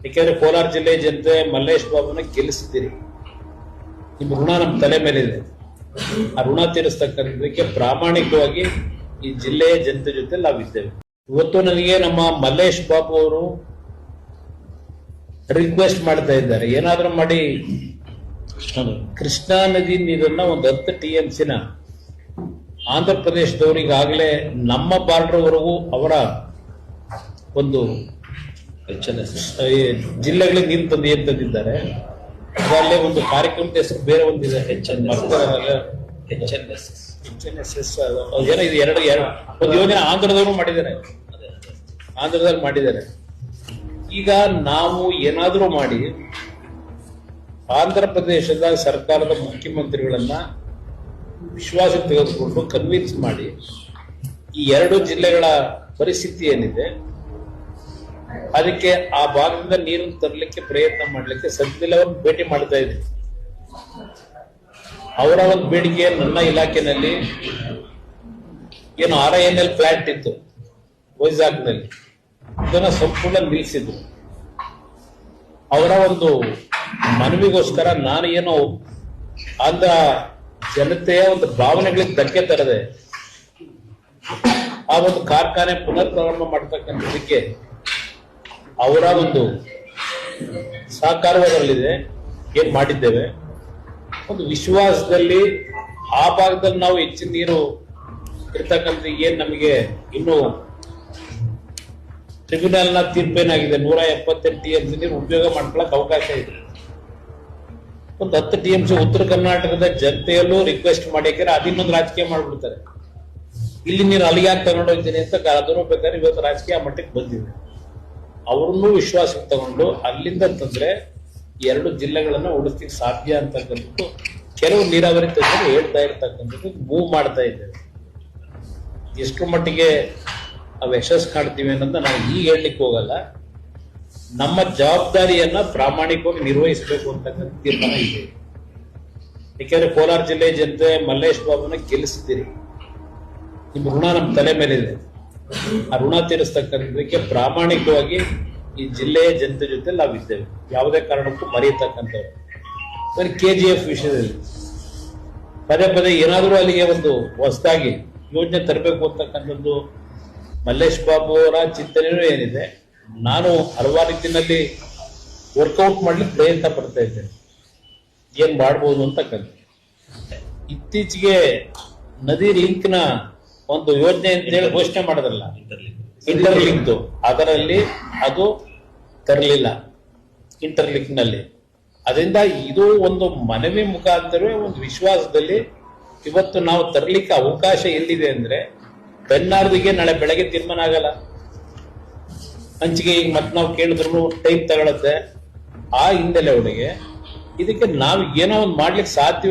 ಯಾಕೆಂದ್ರೆ ಕೋಲಾರ ಜಿಲ್ಲೆ ಜನತೆ ಮಲ್ಲೇಶ್ ಬಾಬುನ ಗೆಲ್ಲಿಸಿದ್ದೀರಿ. ನಿಮ್ಮ ಋಣ ನಮ್ಮ ತಲೆ ಮೇಲಿದೆ. ಆ ಋಣ ತೀರಿಸ್ತಕ್ಕಂಥದಕ್ಕೆ ಪ್ರಾಮಾಣಿಕವಾಗಿ ಈ ಜಿಲ್ಲೆಯ ಜನತೆ ಜೊತೆ ನಾವಿದ್ದೇವೆ. ಇವತ್ತು ನನಗೆ ನಮ್ಮ ಮಲ್ಲೇಶ್ ಬಾಬು ಅವರು ರಿಕ್ವೆಸ್ಟ್ ಮಾಡ್ತಾ ಇದ್ದಾರೆ, ಏನಾದ್ರೂ ಮಾಡಿ ಕೃಷ್ಣಾ ನದಿ ನೀರನ್ನ ಒಂದು 10 TMC ಆಂಧ್ರ ಪ್ರದೇಶದವರಿಗಾಗಲೇ ನಮ್ಮ ಬಾರ್ಡರ್ ವರೆಗೂ ಅವರ ಒಂದು ಜಿಲ್ಲೆಗಳಿಗೆ ನೀರು ತಂದಿದ್ದಾರೆ. ಅದರಲ್ಲೇ ಒಂದು ಕಾರ್ಯಕ್ರಮದ ಹೆಸರು ಬೇರೆ ಒಂದಿದೆ, HNSS ಏನೋ ಇದು ಎರಡು ಒಂದು ಯೋಜನೆ ಆಂಧ್ರದವರು ಮಾಡಿದ್ದಾರೆ. ಈಗ ನಾವು ಏನಾದರೂ ಮಾಡಿ ಆಂಧ್ರ ಪ್ರದೇಶದ ಸರ್ಕಾರದ ಮುಖ್ಯಮಂತ್ರಿಗಳನ್ನ ವಿಶ್ವಾಸ ತೆಗೆದುಕೊಂಡು ಕನ್ವಿನ್ಸ್ ಮಾಡಿ ಈ 2 ಜಿಲ್ಲೆಗಳ ಪರಿಸ್ಥಿತಿ ಏನಿದೆ ಅದಕ್ಕೆ ಆ ಭಾಗದಿಂದ ನೀರನ್ನು ತರಲಿಕ್ಕೆ ಪ್ರಯತ್ನ ಮಾಡಲಿಕ್ಕೆ ಸದ್ಯದಲ್ಲೇ ಅವ್ರನ್ನ ಭೇಟಿ ಮಾಡ್ತಾ ಇದ್ದೀನಿ. ಅವರ ಒಂದು ಬೇಡಿಕೆ ನನ್ನ ಇಲಾಖೆನಲ್ಲಿ ಏನು RINL ಪ್ಲಾಂಟ್ ಇತ್ತು ವೈಜಾಗ್ನಲ್ಲಿ, ಇದನ್ನ ಸಂಪೂರ್ಣ ನಿಲ್ಲಿಸಿದ್ರು. ಅವರ ಒಂದು ಮನವಿಗೋಸ್ಕರ ನಾನು ಏನೋ ಆಂಧ್ರ ಜನತೆಯ ಒಂದು ಭಾವನೆಗಳಿಗೆ ಧಕ್ಕೆ ತರದೆ ಆ ಒಂದು ಕಾರ್ಖಾನೆ ಪುನರ್ ಪ್ರಾರಂಭ ಮಾಡ್ತಕ್ಕಂಥದಕ್ಕೆ ಅವರ ಒಂದು ಸಹಕಾರದಲ್ಲಿದೆ. ಏನ್ ಮಾಡಿದ್ದೇವೆ ಒಂದು ವಿಶ್ವಾಸದಲ್ಲಿ ಆ ಭಾಗದಲ್ಲಿ ನಾವು ಹೆಚ್ಚಿನ ನೀರು ಇರ್ತಕ್ಕಂಥ ಏನ್ ನಮಗೆ ಇನ್ನು ಟ್ರಿಬ್ಯುನಲ್ನ ತೀರ್ಪೇನಾಗಿದೆ 178 TMC ನೀರು ಉಪಯೋಗ ಮಾಡ್ಕೊಳಕ್ ಅವಕಾಶ ಇದೆ. ಒಂದು 10 TMC ಉತ್ತರ ಕರ್ನಾಟಕದ ಜನತೆಯಲ್ಲೂ ರಿಕ್ವೆಸ್ಟ್ ಮಾಡಿದ್ರೆ ಅದಿನ್ನೊಂದು ರಾಜಕೀಯ ಮಾಡ್ಬಿಡ್ತಾರೆ. ಇಲ್ಲಿ ನೀರು ಅಲ್ಲಿಗೆ ಯಾಕೆ ತಗೊಂಡು ಹೋಗ್ತೀನಿ ಅಂತ ಅದನ್ನು ಬೇಕಾದ್ರೆ ಇವತ್ತು ರಾಜಕೀಯ ಮಟ್ಟಕ್ಕೆ ಬಂದಿದೆ. ಅವ್ರನ್ನೂ ವಿಶ್ವಾಸಕ್ಕೆ ತಗೊಂಡು ಅಲ್ಲಿಂದ ತಂದ್ರೆ 2 ಜಿಲ್ಲೆಗಳನ್ನ ಉಳಿಸ್ಲಿಕ್ಕೆ ಸಾಧ್ಯ ಅಂತಕ್ಕಂಥದ್ದು ಕೆಲವು ನೀರಾವರಿ ತಜ್ಞರು ಹೇಳ್ತಾ ಇರ್ತಕ್ಕಂಥದ್ದು ಮೂವ್ ಮಾಡ್ತಾ ಇದ್ದೇವೆ. ಎಷ್ಟು ಮಟ್ಟಿಗೆ ನಾವು ಯಶಸ್ಸು ಕಾಣ್ತೀವಿ ಅನ್ನೋದನ್ನ ನಾವು ಈಗ ಹೇಳಲಿಕ್ಕೆ ಹೋಗಲ್ಲ. ನಮ್ಮ ಜವಾಬ್ದಾರಿಯನ್ನ ಪ್ರಾಮಾಣಿಕವಾಗಿ ನಿರ್ವಹಿಸಬೇಕು ಅಂತಕ್ಕಂಥ ತೀರ್ಮಾನ ಇದೆ. ಯಾಕೆಂದ್ರೆ ಕೋಲಾರ ಜಿಲ್ಲೆ ಜನತೆ ಮಲ್ಲೇಶ್ ಬಾಬುನ ಗೆಲ್ಲಿಸಿದ್ದೀರಿ. ನಿಮ್ಮ ಋಣ ನಮ್ಮ ತಲೆ ಮೇಲಿದೆ. ಆ ಋಣ ತೀರಿಸ್ತಕ್ಕಂಥದಕ್ಕೆ ಪ್ರಾಮಾಣಿಕವಾಗಿ ಈ ಜಿಲ್ಲೆಯ ಜನತೆ ಜೊತೆ ನಾವಿದ್ದೇವೆ. ಯಾವುದೇ ಕಾರಣಕ್ಕೂ ಮರೆಯತಕ್ಕಂಥವ್ರು. KGF ವಿಷಯದಲ್ಲಿ ಪದೇ ಏನಾದರೂ ಅಲ್ಲಿಗೆ ಒಂದು ಹೊಸದಾಗಿ ಯೋಜನೆ ತರಬೇಕು ಅಂತಕ್ಕಂಥದ್ದು ಮಲ್ಲೇಶ್ ಬಾಬು ಅವರ ಚಿಂತನೆಯೂ ಏನಿದೆ. ನಾನು ಹಲವಾರು ರೀತಿಯಲ್ಲಿ ವರ್ಕೌಟ್ ಮಾಡ್ಲಿಕ್ಕೆ ಪ್ರಯತ್ನ ಪಡ್ತಾ ಇದ್ದೇನೆ, ಏನ್ ಮಾಡ್ಬೋದು ಅಂತಕ್ಕಂಥ. ಇತ್ತೀಚೆಗೆ ನದಿ ಲಿಂಕ್ನ ಒಂದು ಯೋಜನೆ ಅಂತೇಳಿ ಘೋಷಣೆ ಮಾಡೋದಲ್ಲ, ಇಂಟರ್ಲಿಂಕ್, ಅದರಲ್ಲಿ ಅದು ತರಲಿಲ್ಲ ಇಂಟರ್ಲಿಂಕ್ ನಲ್ಲಿ. ಅದರಿಂದ ಇದು ಒಂದು ಮನವಿ ಮುಖಾಂತರವೇ ಒಂದು ವಿಶ್ವಾಸದಲ್ಲಿ ಇವತ್ತು ನಾವು ತರಲಿಕ್ಕೆ ಅವಕಾಶ ಎಲ್ಲಿದೆ ಅಂದ್ರೆ ಬೆನ್ನಾರ್ದಿಗೆ ನಾಳೆ ಬೆಳಗ್ಗೆ ತೀರ್ಮಾನ ಆಗಲ್ಲ. ಹಂಚಿಗೆ ಈಗ ಮತ್ತೆ ನಾವು ಕೇಳಿದ್ರು ಟೈಮ್ ತಗೊಳತ್ತೆ. ಆ ಹಿನ್ನೆಲೆ ಒಳಗೆ ಇದಕ್ಕೆ ನಾವು ಏನೋ ಒಂದು ಮಾಡ್ಲಿಕ್ಕೆ ಸಾಧ್ಯ